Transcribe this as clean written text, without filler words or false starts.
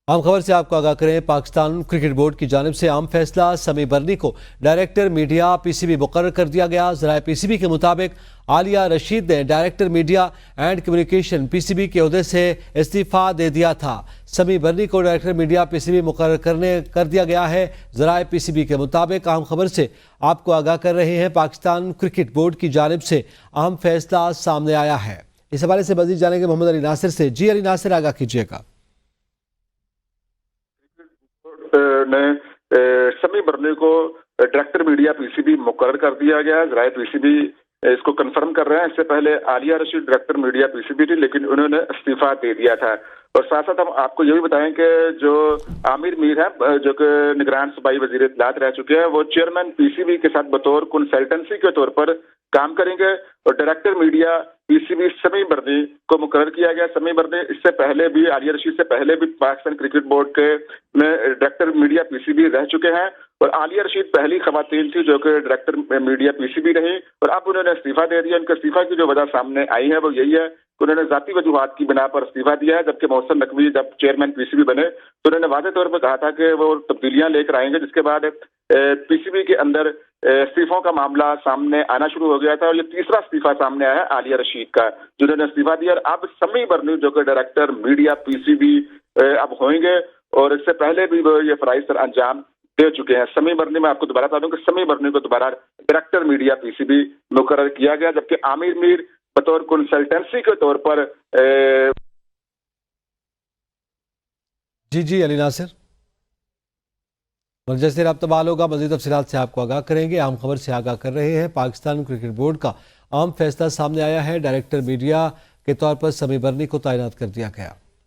عام خبر سے آپ کو آگاہ کریں۔ پاکستان کرکٹ بورڈ کی جانب سے اہم فیصلہ سمیع برنی کو director media P C be مقرر کر دیا گیا۔ ذرائع پی سی بی کے مطابق عالیہ رشید نے director media and communication P C B کے عہدے سے استعفیٰ دے دیا تھا۔ سمیع برنی کو director media P C be مقرر کر دیا گیا ہے۔ ذرائع پی سی بی کے مطابق اہم خبر سے آپ کو آگاہ کر رہے ہیں۔ پاکستان کرکٹ بورڈ کی جانب سے اہم فیصلہ سامنے آیا ہے۔ اس حوالے سے مزید جانیں گے محمد علی ناصر سے۔ جی علی ناصر، آگاہ کیجیے گا۔ نے سمیع برنی کو director media P C be مقرر کر دیا گیا ہے۔ ذرائع پی سی بی اس کو کنفرم کر رہے ہیں۔ اس سے پہلے عالیہ Rashid director media P C be تھی، لیکن انہوں نے استعفیٰ دے دیا تھا۔ اور ساتھ ساتھ ہم آپ کو یہ بھی بتائیں کہ جو عامر میر ہیں، جو کہ نگران صوبائی وزیر اطلاعات رہ چکے ہیں، وہ چیئرمین پی سی بی کے ساتھ بطور کنسلٹنسی کے طور پر کام کریں گے۔ اور director media P C be سمیع برنی کو مقرر کیا گیا۔ سمیع برنی اس سے پہلے بھی، عالیہ رشید سے پہلے بھی پاکستان کرکٹ بورڈ کے میں director media P C be رہ چکے ہیں۔ اور عالیہ رشید پہلی خواتین تھی جو کہ director media P C be رہی، اور اب انہوں نے استعفیٰ دے دیا۔ ان کے استعفیٰ کی جو وجہ سامنے آئی ہے وہ یہی ہے کہ انہوں نے ذاتی وجوہات کی بنا پر استعفیٰ دیا ہے، جبکہ محسن نقوی جب چیئرمین پی سی بی بنے تو انہوں نے واضح طور پر کہا تھا کہ وہ تبدیلیاں لے کر آئیں گے، جس کے بعد پی سی بی کے اندر استعفوں کا معاملہ سامنے آنا شروع ہو گیا تھا۔ اور یہ تیسرا استعفیٰ سامنے آیا ہے عالیہ رشید کا، جنہوں نے استعفیٰ دیا۔ اور اب سمیع برنی جو کہ director media P C be اب ہوئیں گے، اور اس سے پہلے بھی وہ یہ فرائض سر انجام دے چکے ہیں۔ سمیع برنی، میں آپ کو دوبارہ بتا دوں کہ سمیع برنی کو دوبارہ director media P C be مقرر کیا گیا، جبکہ عامر میر بطور کنسلٹنسی کے طور پر جی علی ناصر، جیسے رابطہ بحال ہوگا مزید تفصیلات سے آپ کو آگاہ کریں گے۔ اہم خبر سے آگاہ کر رہے ہیں۔ پاکستان کرکٹ بورڈ کا اہم فیصلہ سامنے آیا ہے۔ ڈائریکٹر میڈیا کے طور پر سمیع برنی کو تعینات کر دیا گیا۔